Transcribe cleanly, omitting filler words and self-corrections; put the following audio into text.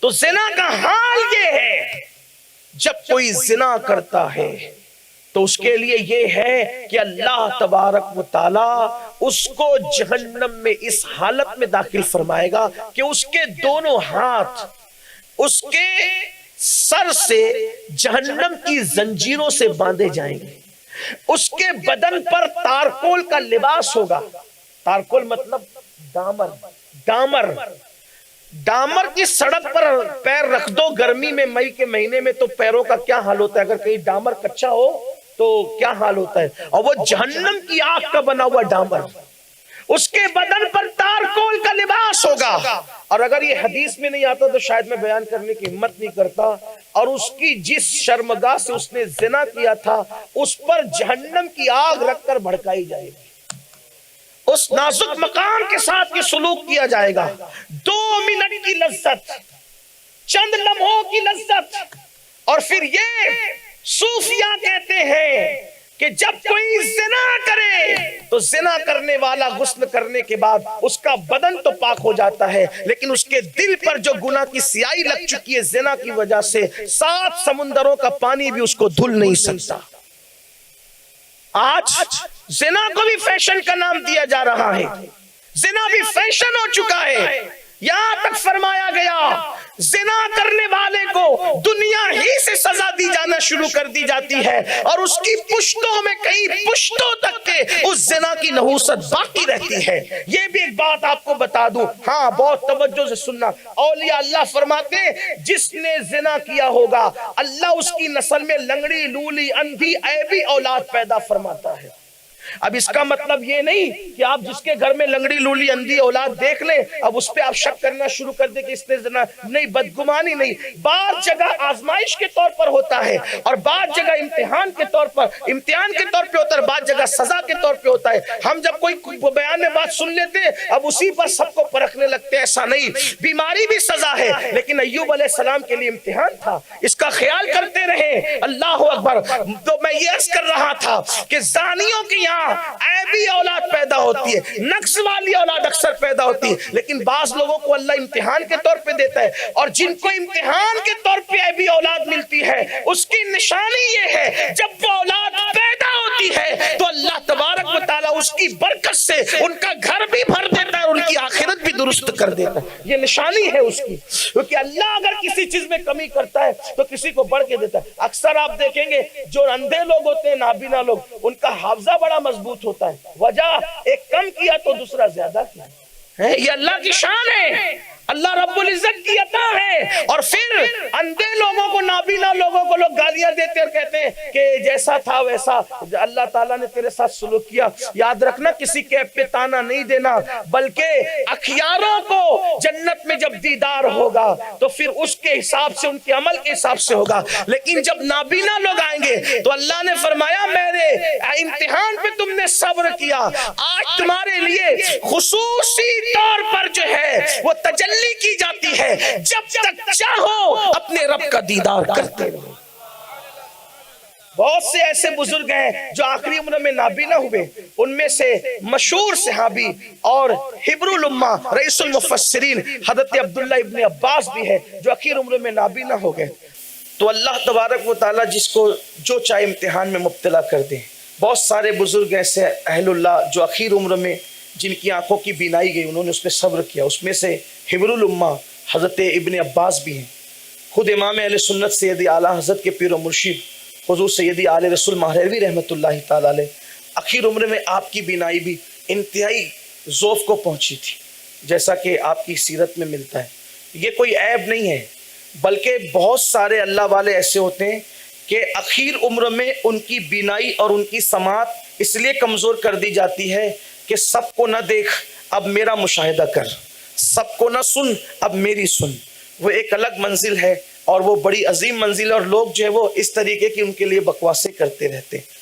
تو زنا کا حال یہ ہے، جب کوئی زنا کرتا ہے تو اس کے لیے یہ ہے کہ اللہ تبارک و تعالی اس کو جہنم میں اس حالت میں داخل فرمائے گا کہ اس کے دونوں ہاتھ اس کے سر سے جہنم کی زنجیروں سے باندھے جائیں گے، اس کے بدن پر تارکول کا لباس ہوگا۔ تارکول مطلب ڈامر ڈامر کی سڑک پر پیر رکھ دو گرمی میں، مئی کے مہینے میں، تو پیروں کا کیا حال ہوتا ہے؟ اگر کہیں ڈامر کچا ہو تو کیا حال ہوتا ہے؟ اور وہ جہنم کی آگ کا بنا ہوا ڈامر، اس کے بدن پر تارکول کا لباس ہوگا۔ اور اگر یہ حدیث میں نہیں آتا تو شاید میں بیان کرنے کی ہمت نہیں کرتا۔ اور اس کی جس شرمگاہ سے اس نے زنا کیا تھا اس پر جہنم کی آگ رکھ کر بھڑکائی جائے گی، اس نازک مقام کے ساتھ یہ سلوک کیا جائے گا۔ 2 منٹ کی لذت، چند لمحوں کی لذت، اور پھر یہ صوفیہ کہتے ہیں کہ جب کوئی زنا کرے تو زنا کرنے والا غسل کرنے کے بعد اس کا بدن تو پاک ہو جاتا ہے، لیکن اس کے دل پر جو گناہ کی سیاہی لگ چکی ہے زنا کی وجہ سے، 7 سمندروں کا پانی بھی اس کو دھل نہیں سکتا۔ آج زنا کو بھی فیشن کا نام دیا جا رہا ہے، زنا بھی فیشن ہو چکا ہے۔ یہاں تک فرمایا گیا زنا کرنے والے کو دنیا ہی سے سزا دی جانا شروع کر دی جاتی ہے، اور اس کی پشتوں میں کئی پشتوں تک کے اس زنا کی نحوست باقی رہتی ہے۔ یہ بھی ایک بات آپ کو بتا دوں، ہاں بہت توجہ سے سننا، اولیاء اللہ فرماتے ہیں جس نے زنا کیا ہوگا اللہ اس کی نسل میں لنگڑی، لولی، اندھی، عیبی اولاد پیدا فرماتا ہے۔ اب اس کا مطلب یہ نہیں کہ آپ جس کے گھر میں لنگڑی، لولی، اندھی اولاد دیکھ لیں اب اس پہ آپ شک کرنا شروع کر دیں کہ اس نے زنا نہیں، بدگمانی نہیں۔ بعض جگہ آزمائش کے طور پر ہوتا ہے، اور بعض جگہ امتحان کے طور پر ہوتا ہے، بعض جگہ سزا کے طور پہ ہوتا ہے۔ ہم جب کوئی بیان میں بات سن لیتے ہیں اب اسی پر سب کو پرکھنے لگتے ہیں، ایسا نہیں۔ بیماری بھی سزا ہے، لیکن ایوب علیہ السلام کے لیے امتحان تھا، اس کا خیال کرتے رہے۔ اللہ اکبر۔ تو میں یہ عرض کر رہا تھا کہ زانیوں کے یہاں عیبی اولاد پیدا ہوتی ہے، نقص والی اولاد اکثر پیدا ہوتی ہے، لیکن بعض لوگوں کو اللہ امتحان کے طور پہ دیتا ہے، اور جن کو امتحان کے طور پہ عیبی اولاد ملتی ہے اس کی نشانی یہ ہے جب وہ اولاد پیدا ہوتی ہے تو اللہ تبارک و تعالیٰ اس کی برکت سے ان کا گھر بھی بھر دیتا ہے اور ان کی آخرت بھی درست کر دیتا ہے۔ یہ نشانی ہے اس کی، کیونکہ اللہ اگر کسی چیز میں کمی کرتا ہے تو کسی کو بڑھ کے دیتا ہے۔ اکثر آپ دیکھیں گے جو اندھے لوگ ہوتے ہیں، نابینا لوگ، ان کا حافظہ بڑا مضبوط ہوتا ہے، وجہ ایک کم کیا تو دوسرا زیادہ کیا ہے۔ یہ اللہ کی شان ہے، اللہ رب العزت کی عطا ہے۔ اور پھر اندھے لوگوں کو، نابینا لوگوں کو لوگ گالیاں دیتے اور کہتے ہیں کہ جیسا تھا ویسا اللہ تعالیٰ نے تیرے ساتھ سلوک کیا۔ یاد رکھنا کسی کے پہ تانا نہیں دینا، بلکہ اخیاروں کو جنت میں جب دیدار ہوگا تو پھر اس کے حساب سے، ان کے عمل کے حساب سے ہوگا، لیکن جب نابینا لوگ آئیں گے تو اللہ نے فرمایا میرے امتحان پہ تم نے صبر کیا، آج تمہارے لیے خصوصی طور پر جو ہے وہ تجلی کی جاتی ہے، جب تک چاہو اپنے رب کا دیدار کرتے رہو۔ بہت سے ایسے بزرگ ہیں جو آخری عمر میں نابینا ہوئے، ان میں سے مشہور صحابی اور حبر الامہ رئیس المفسرین حضرت عبداللہ ابن عباس بھی ہے جو آخری عمر میں نابینا ہو گئے۔ تو اللہ تبارک و تعالیٰ جس کو جو چاہے امتحان میں مبتلا کر دے۔ بہت سارے بزرگ ایسے اہل اللہ جو آخر عمر میں جن کی آنکھوں کی بینائی گئی انہوں نے اس پہ صبر کیا، اس میں سے حبر الامہ حضرت ابن عباس بھی ہیں۔ خود امام اہل سنت سیدی اعلیٰ حضرت کے پیر و مرشد حضور سیدی آل رسول مہروی رحمۃ اللہ تعالیٰ علیہ، آخر عمر میں آپ کی بینائی بھی انتہائی ذوف کو پہنچی تھی، جیسا کہ آپ کی سیرت میں ملتا ہے۔ یہ کوئی عیب نہیں ہے، بلکہ بہت سارے اللہ والے ایسے ہوتے ہیں کہ اخیر عمر میں ان کی بینائی اور ان کی سماعت اس لیے کمزور کر دی جاتی ہے کہ سب کو نہ دیکھ اب میرا مشاہدہ کر، سب کو نہ سن اب میری سن۔ وہ ایک الگ منزل ہے اور وہ بڑی عظیم منزل ہے، اور لوگ جو ہے وہ اس طریقے کی ان کے لیے بکواسیں کرتے رہتے ہیں۔